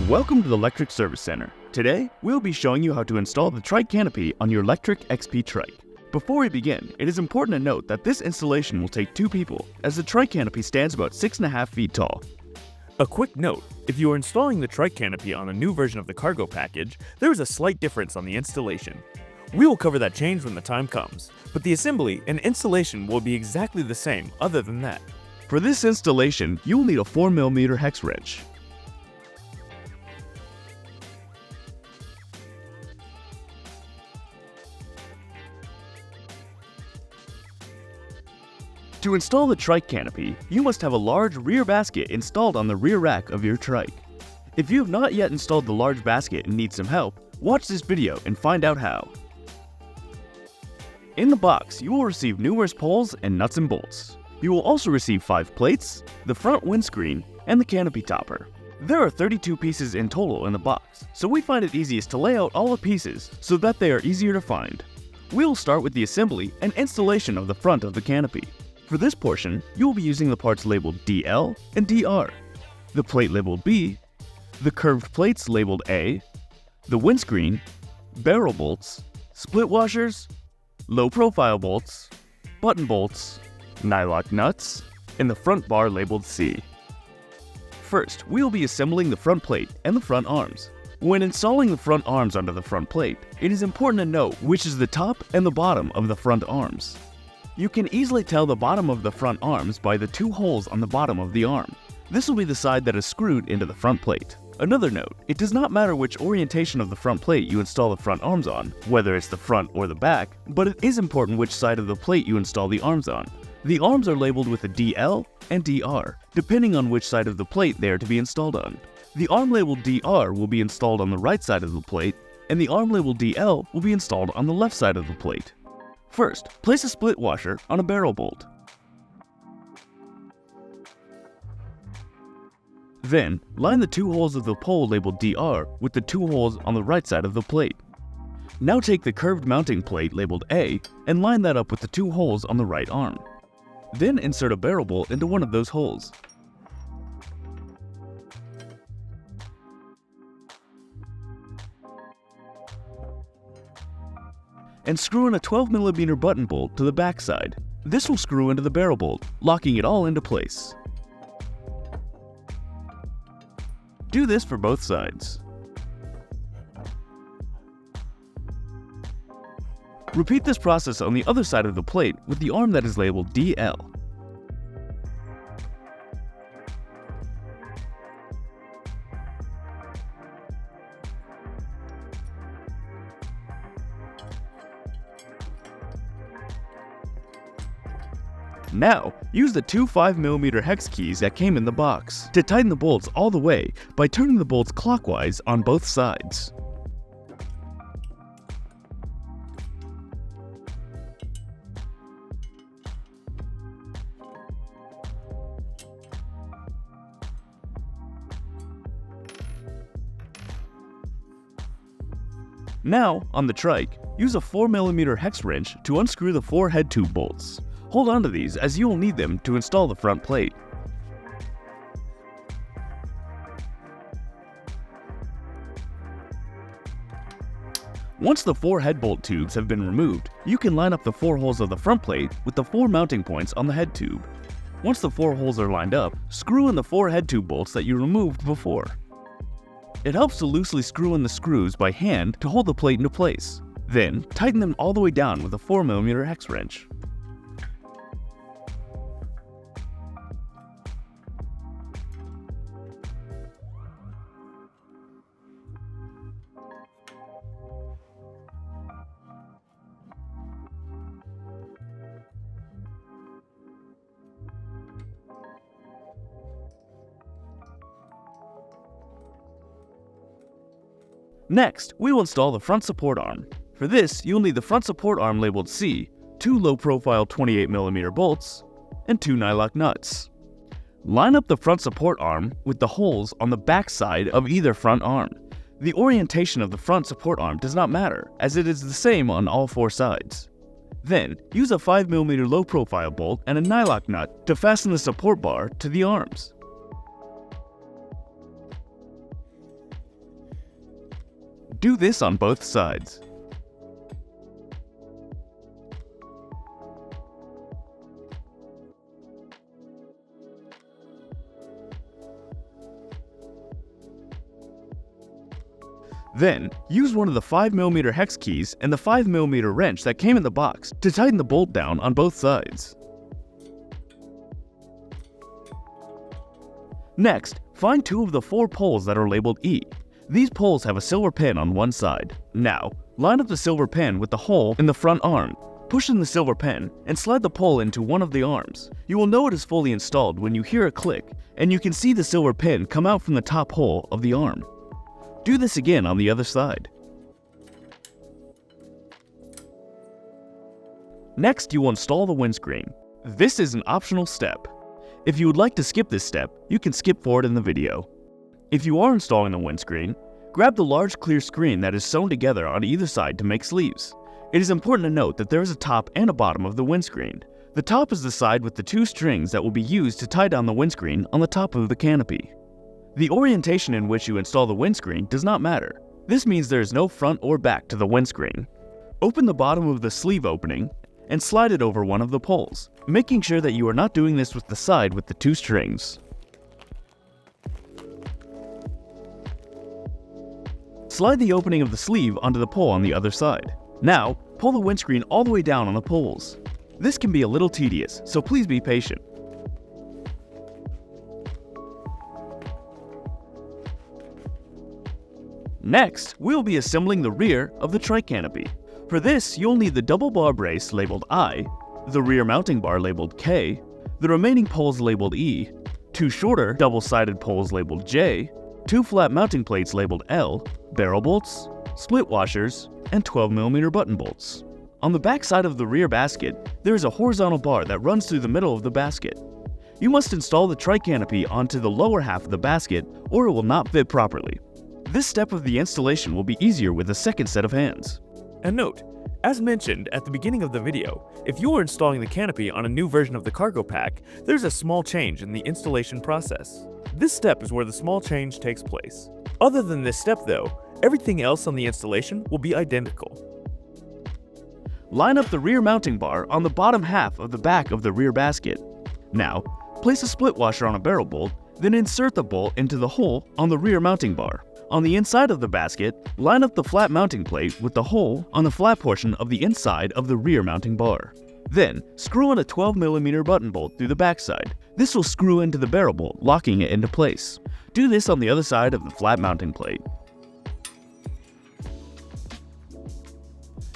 Welcome to the Lectric Service Center. Today, we'll be showing you how to install the Trike Canopy on your Lectric XP Trike. Before we begin, it is important to note that this installation will take 2 people, as the Trike Canopy stands about 6.5 feet tall. A quick note, if you are installing the Trike Canopy on a new version of the cargo package, there is a slight difference on the installation. We will cover that change when the time comes, but the assembly and installation will be exactly the same other than that. For this installation, you will need a 4mm hex wrench. To install the Trike Canopy, you must have a large rear basket installed on the rear rack of your Trike. If you have not yet installed the large basket and need some help, watch this video and find out how. In the box, you will receive numerous poles and nuts and bolts. You will also receive 5 plates, the front windscreen, and the canopy topper. There are 32 pieces in total in the box, so we find it easiest to lay out all the pieces so that they are easier to find. We will start with the assembly and installation of the front of the canopy. For this portion, you will be using the parts labeled DL and DR, the plate labeled B, the curved plates labeled A, the windscreen, barrel bolts, split washers, low profile bolts, button bolts, nylock nuts, and the front bar labeled C. First, we will be assembling the front plate and the front arms. When installing the front arms onto the front plate, it is important to note which is the top and the bottom of the front arms. You can easily tell the bottom of the front arms by the 2 holes on the bottom of the arm. This will be the side that is screwed into the front plate. Another note, it does not matter which orientation of the front plate you install the front arms on, whether it's the front or the back, but it is important which side of the plate you install the arms on. The arms are labeled with a DL and DR, depending on which side of the plate they are to be installed on. The arm labeled DR will be installed on the right side of the plate, and the arm labeled DL will be installed on the left side of the plate. First, place a split washer on a barrel bolt. Then, line the 2 holes of the pole labeled DR with the 2 holes on the right side of the plate. Now take the curved mounting plate labeled A and line that up with the 2 holes on the right arm. Then insert a barrel bolt into one of those holes. And screw in a 12mm button bolt to the back side. This will screw into the barrel bolt, locking it all into place. Do this for both sides. Repeat this process on the other side of the plate with the arm that is labeled DL. Now, use the 2 5mm hex keys that came in the box to tighten the bolts all the way by turning the bolts clockwise on both sides. Now, on the Trike, use a 4mm hex wrench to unscrew the 4 head tube bolts. Hold on to these as you will need them to install the front plate. Once the 4 head bolt tubes have been removed, you can line up the 4 holes of the front plate with the 4 mounting points on the head tube. Once the 4 holes are lined up, screw in the 4 head tube bolts that you removed before. It helps to loosely screw in the screws by hand to hold the plate into place. Then, tighten them all the way down with a 4mm hex wrench. Next, we will install the front support arm. For this, you'll need the front support arm labeled C, 2 low-profile 28mm bolts, and 2 nylock nuts. Line up the front support arm with the holes on the back side of either front arm. The orientation of the front support arm does not matter, as it is the same on all 4 sides. Then, use a 5mm low-profile bolt and a nylock nut to fasten the support bar to the arms. Do this on both sides. Then, use one of the 5mm hex keys and the 5mm wrench that came in the box to tighten the bolt down on both sides. Next, find 2 of the 4 poles that are labeled E. These poles have a silver pin on one side. Now, line up the silver pin with the hole in the front arm. Push in the silver pin and slide the pole into one of the arms. You will know it is fully installed when you hear a click, and you can see the silver pin come out from the top hole of the arm. Do this again on the other side. Next, you will install the windscreen. This is an optional step. If you would like to skip this step, you can skip forward in the video. If you are installing the windscreen, grab the large clear screen that is sewn together on either side to make sleeves. It is important to note that there is a top and a bottom of the windscreen. The top is the side with the 2 strings that will be used to tie down the windscreen on the top of the canopy. The orientation in which you install the windscreen does not matter. This means there is no front or back to the windscreen. Open the bottom of the sleeve opening and slide it over one of the poles, making sure that you are not doing this with the side with the 2 strings. Slide the opening of the sleeve onto the pole on the other side. Now, pull the windscreen all the way down on the poles. This can be a little tedious, so please be patient. Next, we will be assembling the rear of the trike canopy. For this, you'll need the double bar brace labeled I, the rear mounting bar labeled K, the remaining poles labeled E, 2 shorter double-sided poles labeled J, 2 flat mounting plates labeled L, barrel bolts, split washers, and 12mm button bolts. On the back side of the rear basket, there is a horizontal bar that runs through the middle of the basket. You must install the trike canopy onto the lower half of the basket or it will not fit properly. This step of the installation will be easier with a second set of hands. And note, as mentioned at the beginning of the video, if you are installing the canopy on a new version of the cargo pack, there's a small change in the installation process. This step is where the small change takes place. Other than this step though, everything else on the installation will be identical. Line up the rear mounting bar on the bottom half of the back of the rear basket. Now, place a split washer on a barrel bolt, then insert the bolt into the hole on the rear mounting bar. On the inside of the basket, line up the flat mounting plate with the hole on the flat portion of the inside of the rear mounting bar. Then, screw in a 12mm button bolt through the backside. This will screw into the barrel bolt, locking it into place. Do this on the other side of the flat mounting plate.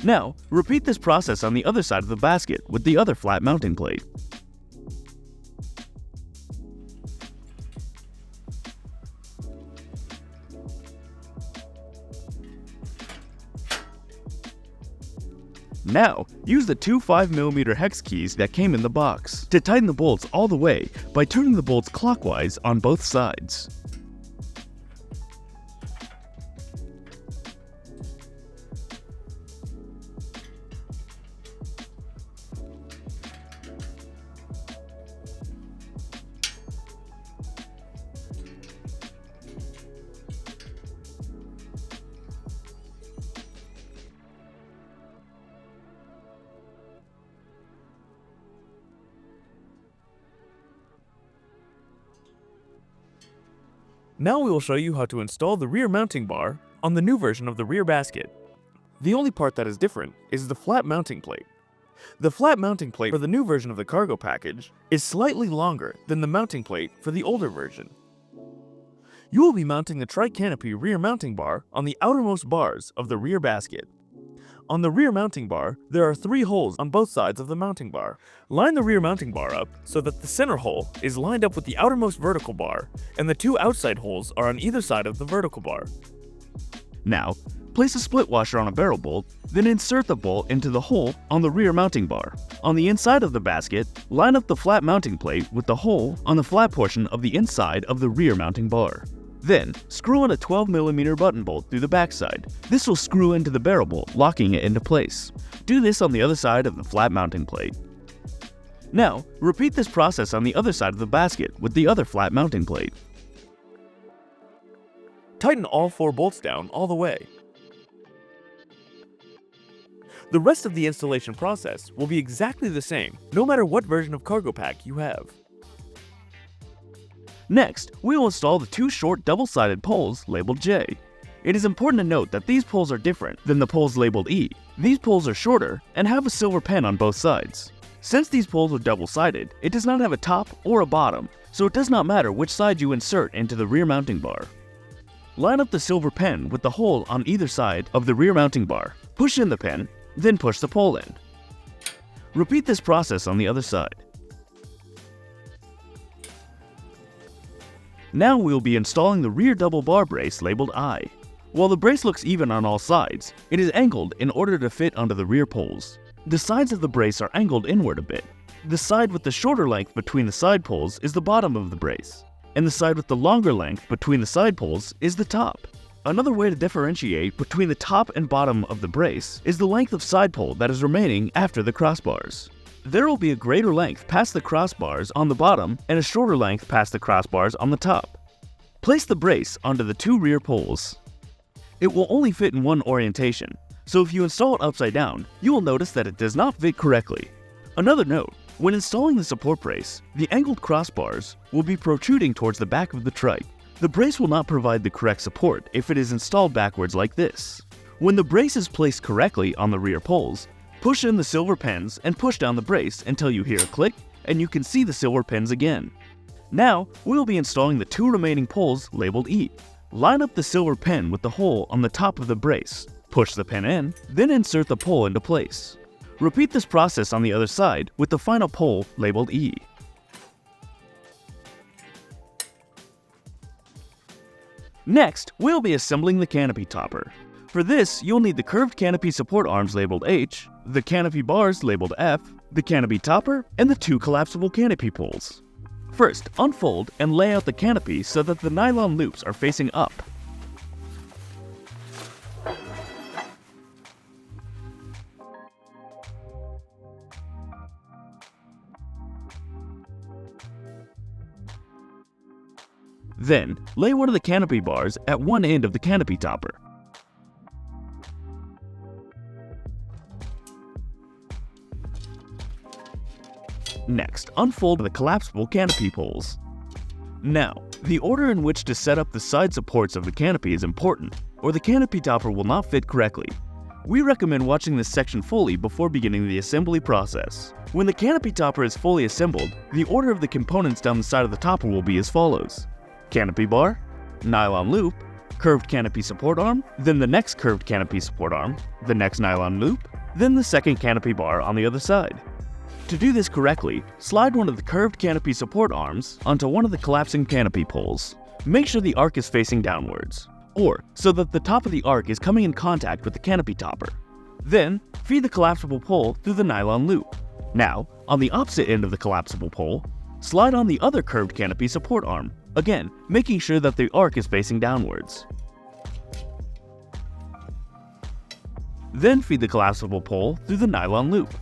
Now, repeat this process on the other side of the basket with the other flat mounting plate. Now, use the 2 5mm hex keys that came in the box to tighten the bolts all the way by turning the bolts clockwise on both sides. Now we will show you how to install the rear mounting bar on the new version of the rear basket. The only part that is different is the flat mounting plate. The flat mounting plate for the new version of the cargo package is slightly longer than the mounting plate for the older version. You will be mounting the Trike Canopy rear mounting bar on the outermost bars of the rear basket. On the rear mounting bar, there are 3 holes on both sides of the mounting bar. Line the rear mounting bar up so that the center hole is lined up with the outermost vertical bar, and the 2 outside holes are on either side of the vertical bar. Now, place a split washer on a barrel bolt, then insert the bolt into the hole on the rear mounting bar. On the inside of the basket, line up the flat mounting plate with the hole on the flat portion of the inside of the rear mounting bar. Then, screw in a 12mm button bolt through the backside. This will screw into the barrel bolt, locking it into place. Do this on the other side of the flat mounting plate. Now, repeat this process on the other side of the basket with the other flat mounting plate. Tighten all 4 bolts down all the way. The rest of the installation process will be exactly the same, no matter what version of cargo pack you have. Next, we will install the two short double-sided poles labeled J. It is important to note that these poles are different than the poles labeled E. These poles are shorter and have a silver pen on both sides. Since these poles are double-sided, it does not have a top or a bottom, so it does not matter which side you insert into the rear mounting bar. Line up the silver pen with the hole on either side of the rear mounting bar. Push in the pen, then push the pole in. Repeat this process on the other side. Now we will be installing the rear double bar brace labeled I. While the brace looks even on all sides, it is angled in order to fit onto the rear poles. The sides of the brace are angled inward a bit. The side with the shorter length between the side poles is the bottom of the brace, and the side with the longer length between the side poles is the top. Another way to differentiate between the top and bottom of the brace is the length of side pole that is remaining after the crossbars. There will be a greater length past the crossbars on the bottom and a shorter length past the crossbars on the top. Place the brace onto the two rear poles. It will only fit in one orientation, so if you install it upside down, you will notice that it does not fit correctly. Another note, when installing the support brace, the angled crossbars will be protruding towards the back of the trike. The brace will not provide the correct support if it is installed backwards like this. When the brace is placed correctly on the rear poles, push in the silver pens and push down the brace until you hear a click and you can see the silver pens again. Now, we will be installing the two remaining poles labeled E. Line up the silver pen with the hole on the top of the brace. Push the pen in, then insert the pole into place. Repeat this process on the other side with the final pole labeled E. Next, we'll be assembling the canopy topper. For this, you'll need the curved canopy support arms labeled H, the canopy bars labeled F, the canopy topper, and the two collapsible canopy poles. First, unfold and lay out the canopy so that the nylon loops are facing up. Then, lay one of the canopy bars at one end of the canopy topper. Next, unfold the collapsible canopy poles. Now, the order in which to set up the side supports of the canopy is important, or the canopy topper will not fit correctly. We recommend watching this section fully before beginning the assembly process. When the canopy topper is fully assembled, the order of the components down the side of the topper will be as follows: canopy bar, nylon loop, curved canopy support arm, then the next curved canopy support arm, the next nylon loop, then the second canopy bar on the other side. To do this correctly, slide one of the curved canopy support arms onto one of the collapsing canopy poles. Make sure the arc is facing downwards, or so that the top of the arc is coming in contact with the canopy topper. Then, feed the collapsible pole through the nylon loop. Now, on the opposite end of the collapsible pole, slide on the other curved canopy support arm, again making sure that the arc is facing downwards. Then feed the collapsible pole through the nylon loop.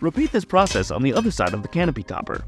Repeat this process on the other side of the canopy topper.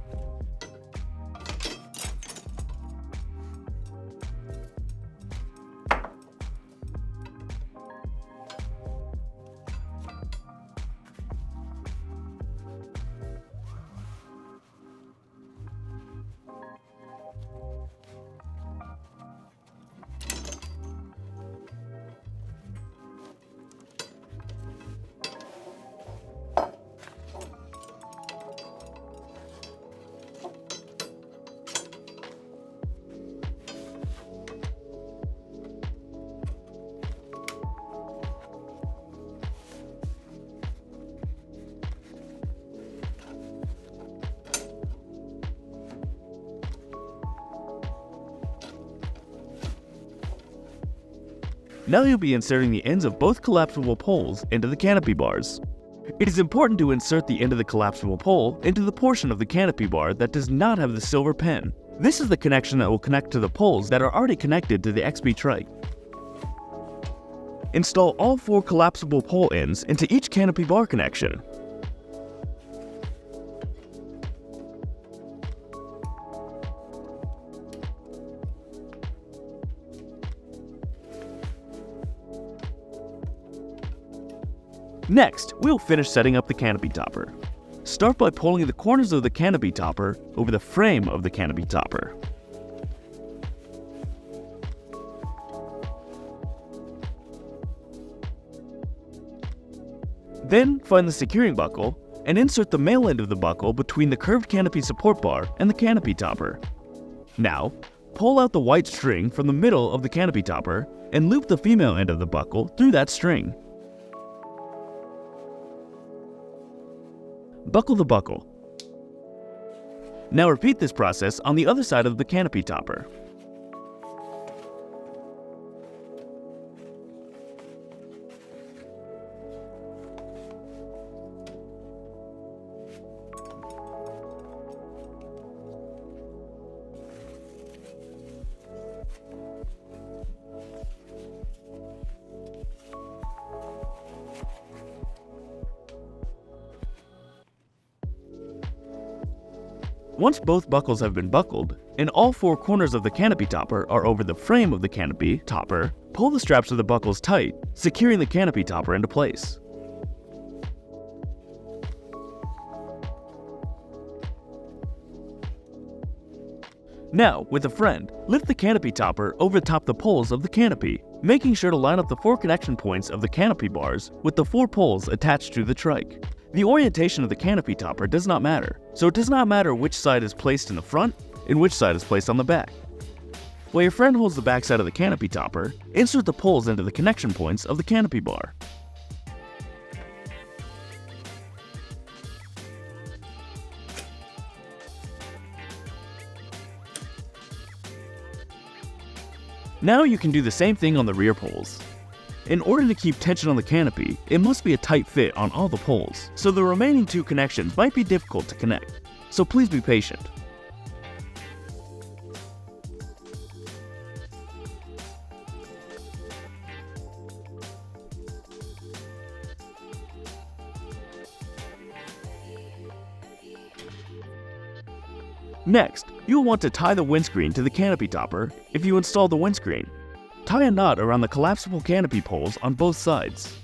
Now you'll be inserting the ends of both collapsible poles into the canopy bars. It is important to insert the end of the collapsible pole into the portion of the canopy bar that does not have the silver pen. This is the connection that will connect to the poles that are already connected to the XB trike. Install all 4 collapsible pole ends into each canopy bar connection. Next, we'll finish setting up the canopy topper. Start by pulling the corners of the canopy topper over the frame of the canopy topper. Then, find the securing buckle and insert the male end of the buckle between the curved canopy support bar and the canopy topper. Now, pull out the white string from the middle of the canopy topper and loop the female end of the buckle through that string. Buckle the buckle. Now repeat this process on the other side of the canopy topper. Once both buckles have been buckled, and all 4 corners of the canopy topper are over the frame of the canopy topper, pull the straps of the buckles tight, securing the canopy topper into place. Now, with a friend, lift the canopy topper over top the poles of the canopy, making sure to line up the 4 connection points of the canopy bars with the 4 poles attached to the trike. The orientation of the canopy topper does not matter, so it does not matter which side is placed in the front and which side is placed on the back. While your friend holds the back side of the canopy topper, insert the poles into the connection points of the canopy bar. Now you can do the same thing on the rear poles. In order to keep tension on the canopy, it must be a tight fit on all the poles, so the remaining 2 connections might be difficult to connect, so please be patient. Next, you'll want to tie the windscreen to the canopy topper if you install the windscreen. Tie a knot around the collapsible canopy poles on both sides.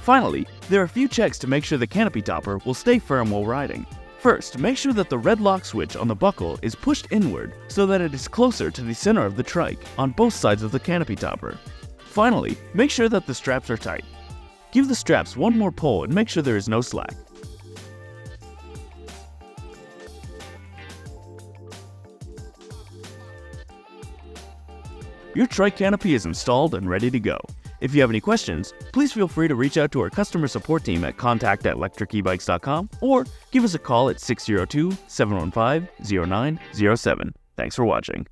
Finally, there are a few checks to make sure the canopy topper will stay firm while riding. First, make sure that the red lock switch on the buckle is pushed inward so that it is closer to the center of the trike on both sides of the canopy topper. Finally, make sure that the straps are tight. Give the straps one more pull and make sure there is no slack. Your trike canopy is installed and ready to go. If you have any questions, please feel free to reach out to our customer support team at contact@lectricebikes.com or give us a call at 602-715-0907. Thanks for watching.